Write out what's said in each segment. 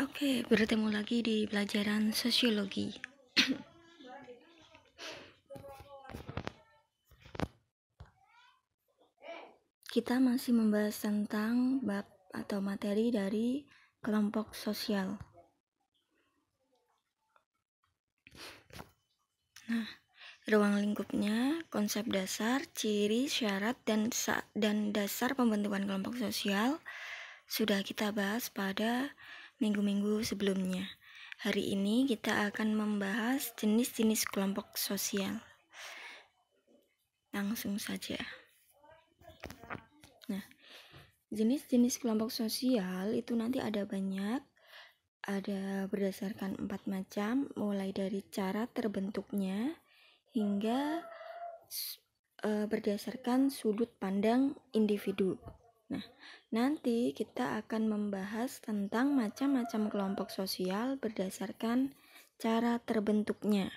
Oke, bertemu lagi di pelajaran sosiologi. Kita masih membahas tentang bab atau materi dari kelompok sosial. Nah, ruang lingkupnya, konsep dasar, ciri, syarat, dan dasar pembentukan kelompok sosial sudah kita bahas pada minggu-minggu sebelumnya. Hari ini kita akan membahas jenis-jenis kelompok sosial. Langsung saja. Nah, jenis-jenis kelompok sosial itu nanti ada banyak, ada berdasarkan 4 macam, mulai dari cara terbentuknya hingga berdasarkan sudut pandang individu. Nah, nanti kita akan membahas tentang macam-macam kelompok sosial berdasarkan cara terbentuknya.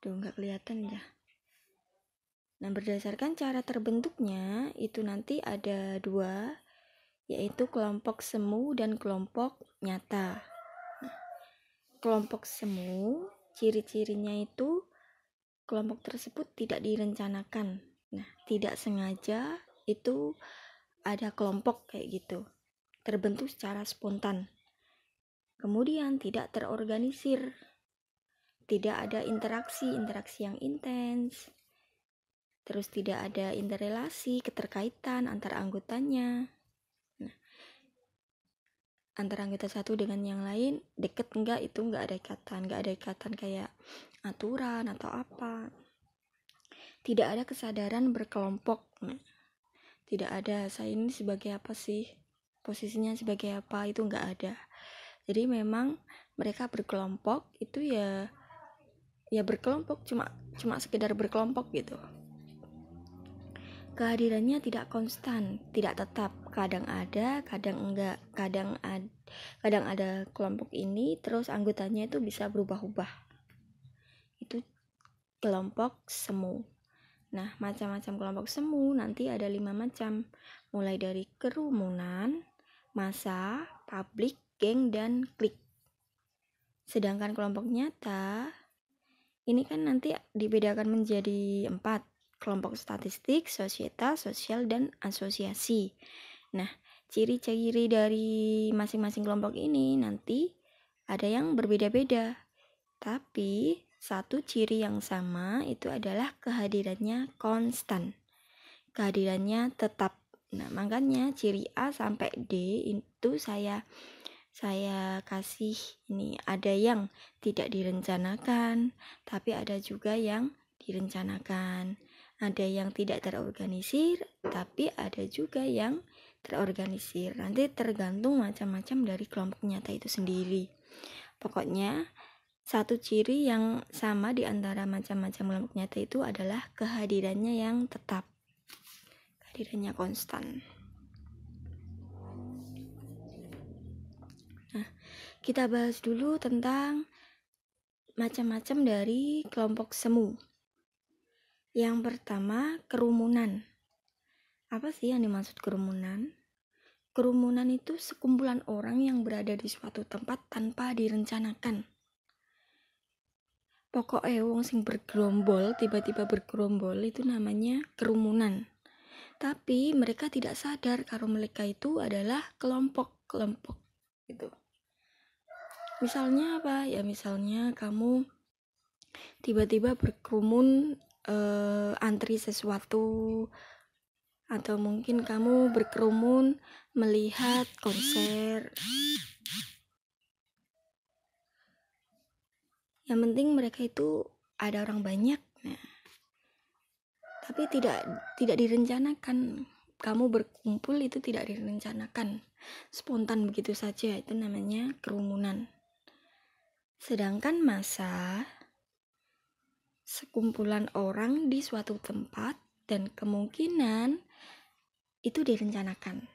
Tuh, nggak kelihatan ya. Nah, berdasarkan cara terbentuknya itu nanti ada 2, yaitu kelompok semu dan kelompok nyata. Nah, kelompok semu, ciri-cirinya itu kelompok tersebut tidak direncanakan. Nah, tidak sengaja itu ada kelompok kayak gitu, terbentuk secara spontan. Kemudian tidak terorganisir, tidak ada interaksi yang intens. Terus tidak ada interrelasi, keterkaitan antar anggotanya. Nah, antara anggota satu dengan yang lain deket enggak, itu enggak ada ikatan kayak aturan atau apa. Tidak ada kesadaran berkelompok. Nah, tidak ada saya ini sebagai apa sih, posisinya sebagai apa, itu enggak ada. Jadi memang mereka berkelompok itu ya berkelompok, cuma sekedar berkelompok gitu. Kehadirannya tidak konstan, tidak tetap, kadang ada, kadang enggak, kadang ada kelompok ini terus anggotanya itu bisa berubah-ubah. Itu kelompok semu. Nah, macam-macam kelompok semu nanti ada 5 macam, mulai dari kerumunan, massa, publik, geng, dan klik. Sedangkan kelompok nyata ini kan nanti dibedakan menjadi 4, kelompok statistik, sosietas, sosial, dan asosiasi. Nah, ciri-ciri dari masing-masing kelompok ini nanti ada yang berbeda-beda. Tapi satu ciri yang sama itu adalah kehadirannya konstan. Kehadirannya tetap. Nah, makanya ciri A sampai D itu saya kasih ini, ada yang tidak direncanakan, tapi ada juga yang direncanakan. Ada yang tidak terorganisir, tapi ada juga yang terorganisir. Nanti tergantung macam-macam dari kelompok nyata itu sendiri. Pokoknya satu ciri yang sama di antara macam-macam kelompok nyata itu adalah kehadirannya yang tetap, kehadirannya konstan. Nah, kita bahas dulu tentang macam-macam dari kelompok semu. Yang pertama, kerumunan. Apa sih yang dimaksud kerumunan? Kerumunan itu sekumpulan orang yang berada di suatu tempat tanpa direncanakan. Pokoknya wong sing bergerombol, tiba-tiba bergerombol itu namanya kerumunan. Tapi mereka tidak sadar kalau mereka itu adalah kelompok-kelompok gitu. Misalnya apa? Ya misalnya kamu tiba-tiba berkerumun antri sesuatu, atau mungkin kamu berkerumun melihat konser. Yang penting mereka itu ada orang banyak. Nah, tapi tidak direncanakan. Kamu berkumpul itu tidak direncanakan, spontan begitu saja, itu namanya kerumunan. Sedangkan massa, sekumpulan orang di suatu tempat dan kemungkinan itu direncanakan.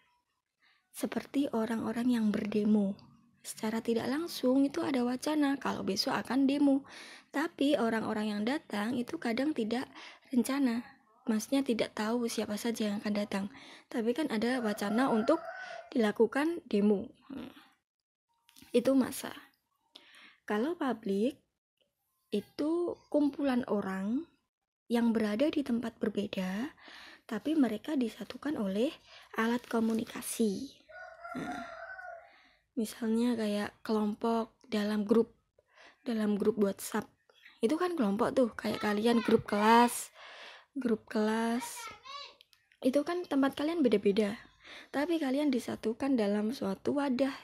Seperti orang-orang yang berdemo. Secara tidak langsung itu ada wacana kalau besok akan demo. Tapi orang-orang yang datang itu kadang tidak rencana. Maksudnya tidak tahu siapa saja yang akan datang. Tapi kan ada wacana untuk dilakukan demo. Itu massa. Kalau publik itu kumpulan orang yang berada di tempat berbeda, tapi mereka disatukan oleh alat komunikasi. Misalnya kayak kelompok dalam grup WhatsApp. Itu kan kelompok tuh, kayak kalian grup kelas. Itu kan tempat kalian beda-beda, tapi kalian disatukan dalam suatu wadah,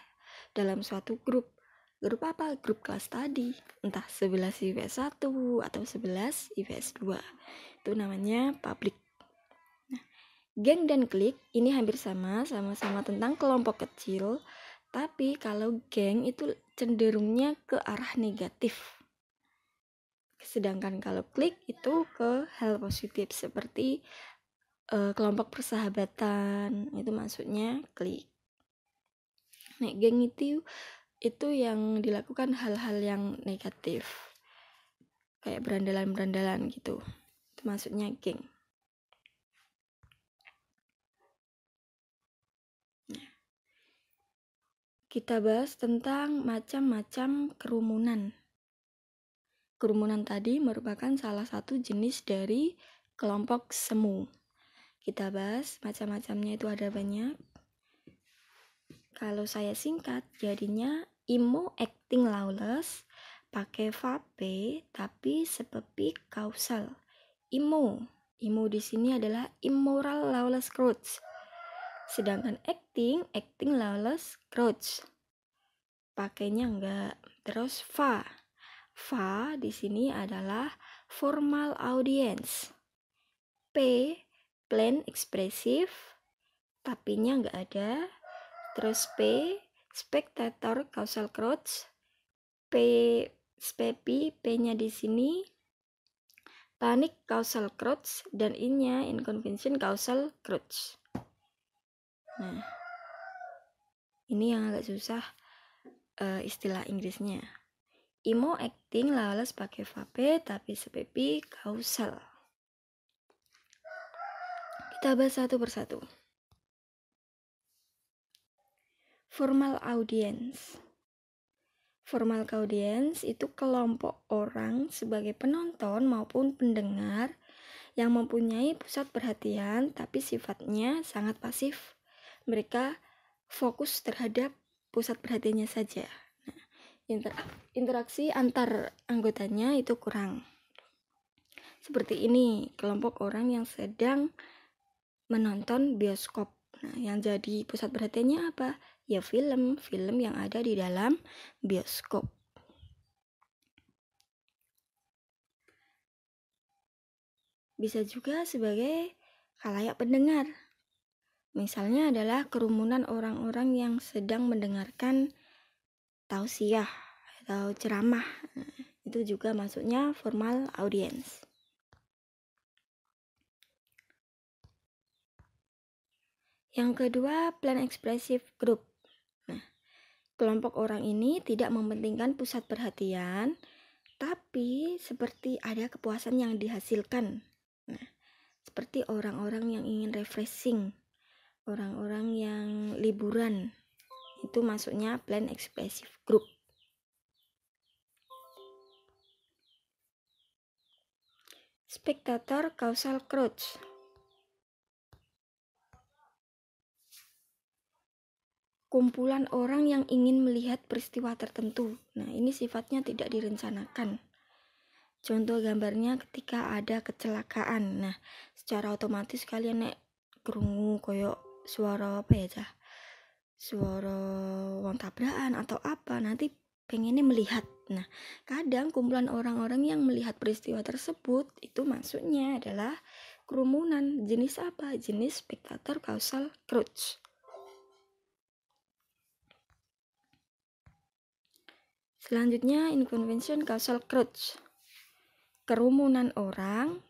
dalam suatu grup. Grup apa? Grup kelas tadi, entah 11 IPS 1 atau 11 IPS 2. Itu namanya publik. Geng dan klik ini hampir sama-sama tentang kelompok kecil, tapi kalau geng itu cenderungnya ke arah negatif. Sedangkan kalau klik itu ke hal positif, seperti kelompok persahabatan, itu maksudnya klik. Nek geng itu yang dilakukan hal-hal yang negatif, kayak berandalan gitu. Itu maksudnya geng. Kita bahas tentang macam-macam kerumunan. Kerumunan tadi merupakan salah satu jenis dari kelompok semu. Kita bahas macam-macamnya, itu ada banyak. Kalau saya singkat, jadinya imo acting lawless, pakai vape tapi sepepi kausal. Imo di sini adalah immoral lawless crowds. Sedangkan acting lawless crowds. Pakainya enggak. Terus va di sini adalah formal audience. P plain expressive, tapinya enggak ada. Terus P spectator causal crowds. P-nya di sini panic causal crowds, dan I-nya inconvention causal crowds. Nah, ini yang agak susah istilah Inggrisnya. Imo acting lawless pakai vape tapi sepepi causal. Kita bahas satu persatu. Formal audience. Formal audience itu kelompok orang sebagai penonton maupun pendengar yang mempunyai pusat perhatian tapi sifatnya sangat pasif. Mereka fokus terhadap pusat perhatiannya saja. Interaksi antar anggotanya itu kurang. Seperti ini, kelompok orang yang sedang menonton bioskop. Nah, yang jadi pusat perhatiannya apa? Ya film yang ada di dalam bioskop. Bisa juga sebagai khalayak pendengar. Misalnya adalah kerumunan orang-orang yang sedang mendengarkan tausiah atau ceramah. Nah, itu juga maksudnya formal audience. Yang kedua, plain expressive group. Nah, kelompok orang ini tidak mementingkan pusat perhatian, tapi seperti ada kepuasan yang dihasilkan. Nah, seperti orang-orang yang ingin refreshing, orang-orang yang liburan. Itu maksudnya plain expressive group. Spectator causal crowds. Kumpulan orang yang ingin melihat peristiwa tertentu. Nah, ini sifatnya tidak direncanakan. Contoh gambarnya ketika ada kecelakaan. Nah, secara otomatis kalian krungu koyo suara apa ya, Cah? Suara wong tabrakan atau apa, nanti pengennya melihat. Nah, kadang kumpulan orang-orang yang melihat peristiwa tersebut itu maksudnya adalah kerumunan. Jenis apa? Jenis spectator causal crowds. Selanjutnya, inconvention causal crowds. Kerumunan orang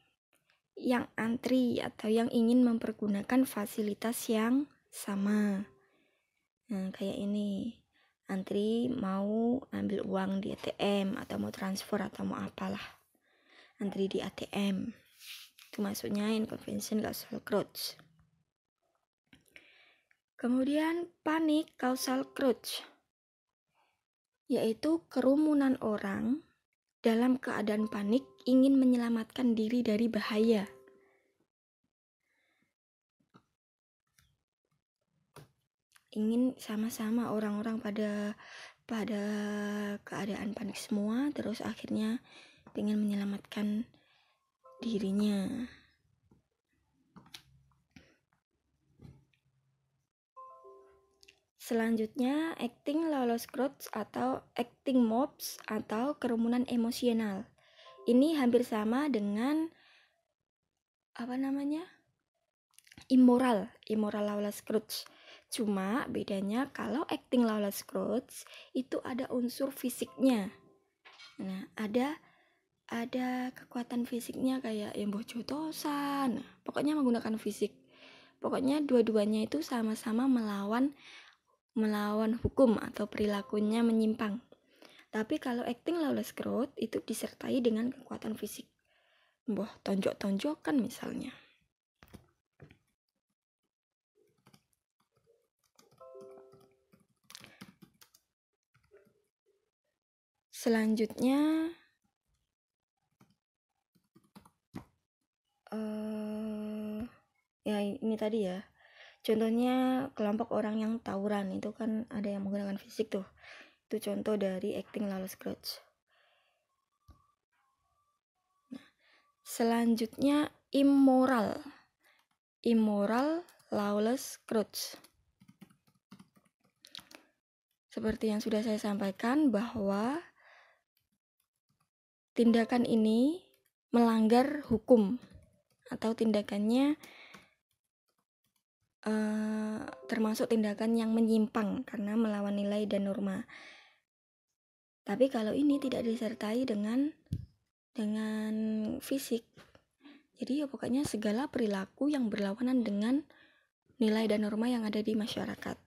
yang antri atau yang ingin mempergunakan fasilitas yang sama. Nah, kayak ini. Antri mau ambil uang di ATM atau mau transfer atau mau apalah. Antri di ATM. Itu maksudnya inconvention causal crowds. Kemudian panic causal crouch, yaitu kerumunan orang dalam keadaan panik ingin menyelamatkan diri dari bahaya. Ingin sama-sama orang-orang pada keadaan panik semua, terus akhirnya ingin menyelamatkan dirinya. Selanjutnya, acting lawless crowds atau acting mobs atau kerumunan emosional. Ini hampir sama dengan immoral lawless crowds. Cuma bedanya kalau acting lawless crowds itu ada unsur fisiknya. Nah, ada kekuatan fisiknya kayak emboh jotosan. Pokoknya menggunakan fisik. Pokoknya dua-duanya itu sama-sama melawan hukum atau perilakunya menyimpang. Tapi kalau acting lawless crowd itu disertai dengan kekuatan fisik. Tonjok-tonjokan misalnya. Selanjutnya ya ini tadi ya. Contohnya kelompok orang yang tawuran itu kan ada yang menggunakan fisik tuh. Itu contoh dari acting lawless crowds. Nah, selanjutnya immoral lawless crowds. Seperti yang sudah saya sampaikan bahwa tindakan ini melanggar hukum atau tindakannya termasuk tindakan yang menyimpang karena melawan nilai dan norma. Tapi kalau ini tidak disertai dengan fisik, jadi ya pokoknya segala perilaku yang berlawanan dengan nilai dan norma yang ada di masyarakat.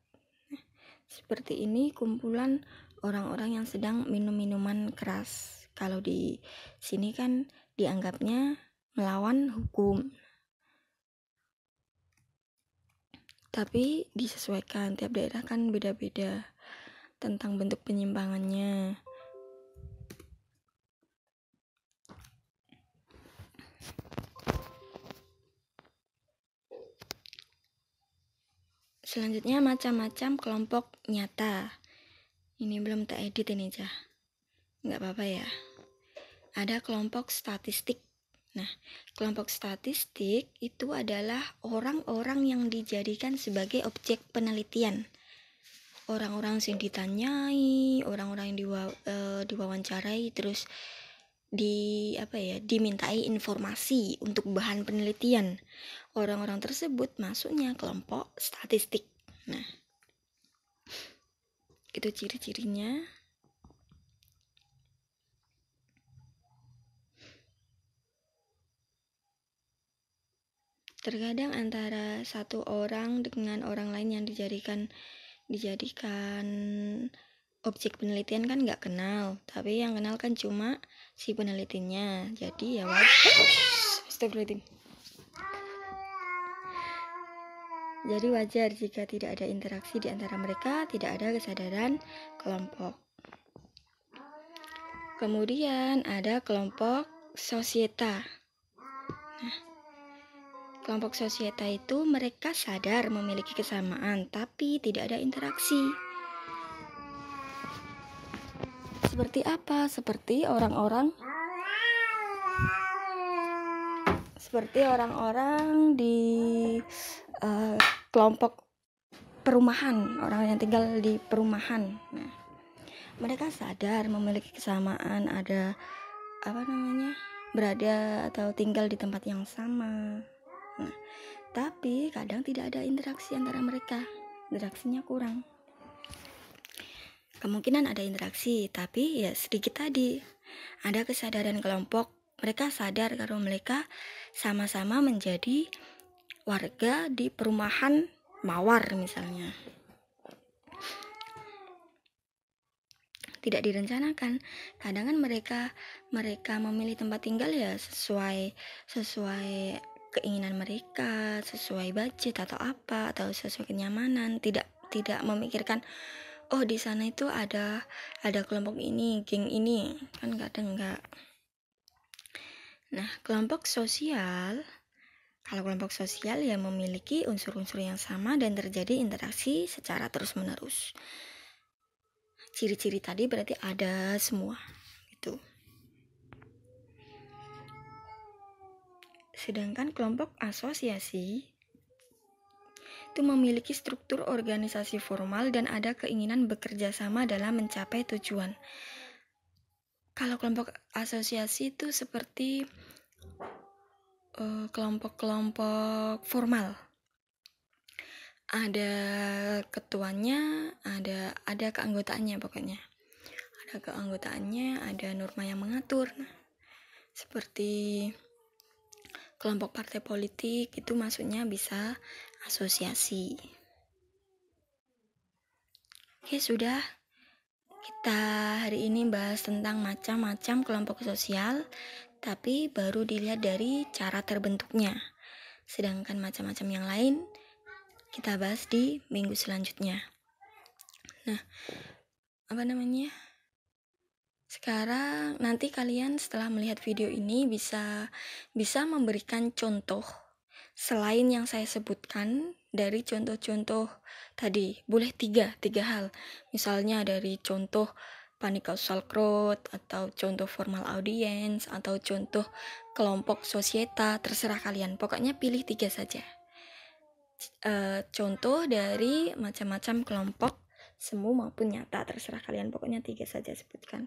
Seperti ini kumpulan orang-orang yang sedang minum minuman keras. Kalau di sini kan dianggapnya melawan hukum. Tapi disesuaikan, tiap daerah kan beda-beda tentang bentuk penyimpangannya. Selanjutnya macam-macam kelompok nyata. Ini belum tak edit ini Cah. Nggak apa-apa ya. Ada kelompok statistik. Nah, kelompok statistik itu adalah orang-orang yang dijadikan sebagai objek penelitian. Orang-orang yang ditanyai, orang-orang yang diwawancarai, terus dimintai informasi untuk bahan penelitian. Orang-orang tersebut masuknya kelompok statistik. Nah, itu ciri-cirinya. Terkadang antara satu orang dengan orang lain yang dijadikan objek penelitian kan nggak kenal, tapi yang kenal kan cuma si penelitinya. Jadi ya Jadi wajar jika tidak ada interaksi di antara mereka, tidak ada kesadaran kelompok. Kemudian ada kelompok sosieta. Nah, kelompok sosieta itu mereka sadar memiliki kesamaan, tapi tidak ada interaksi. Seperti apa? Seperti orang-orang di kelompok perumahan, orang yang tinggal di perumahan. Nah, mereka sadar memiliki kesamaan, ada berada atau tinggal di tempat yang sama. Nah, tapi kadang tidak ada interaksi antara mereka, interaksinya kurang. Kemungkinan ada interaksi, tapi ya sedikit tadi. Ada kesadaran kelompok, mereka sadar kalau mereka sama-sama menjadi warga di perumahan mawar misalnya. Tidak direncanakan. Kadang kan mereka memilih tempat tinggal ya sesuai keinginan mereka, sesuai budget atau apa, atau sesuai kenyamanan. Tidak memikirkan oh di sana itu ada kelompok ini, geng ini, kan kadang enggak. Nah, kelompok sosial, kalau kelompok sosial ya memiliki unsur-unsur yang sama dan terjadi interaksi secara terus-menerus. Ciri-ciri tadi berarti ada semua gitu. Sedangkan kelompok asosiasi itu memiliki struktur organisasi formal dan ada keinginan bekerja sama dalam mencapai tujuan. Kalau kelompok asosiasi itu seperti kelompok-kelompok formal. Ada ketuanya, ada keanggotaannya pokoknya. Ada keanggotaannya, ada norma yang mengatur. Seperti kelompok partai politik itu maksudnya bisa asosiasi. Oke, sudah. Kita hari ini bahas tentang macam-macam kelompok sosial, tapi baru dilihat dari cara terbentuknya. Sedangkan macam-macam yang lain kita bahas di minggu selanjutnya. Nah, sekarang nanti kalian setelah melihat video ini bisa memberikan contoh selain yang saya sebutkan dari contoh-contoh tadi. Boleh tiga hal. Misalnya dari contoh panikausal crowd, atau contoh formal audience, atau contoh kelompok sosieta, terserah kalian. Pokoknya pilih 3 saja. Contoh dari macam-macam kelompok semu maupun nyata, terserah kalian. Pokoknya 3 saja sebutkan.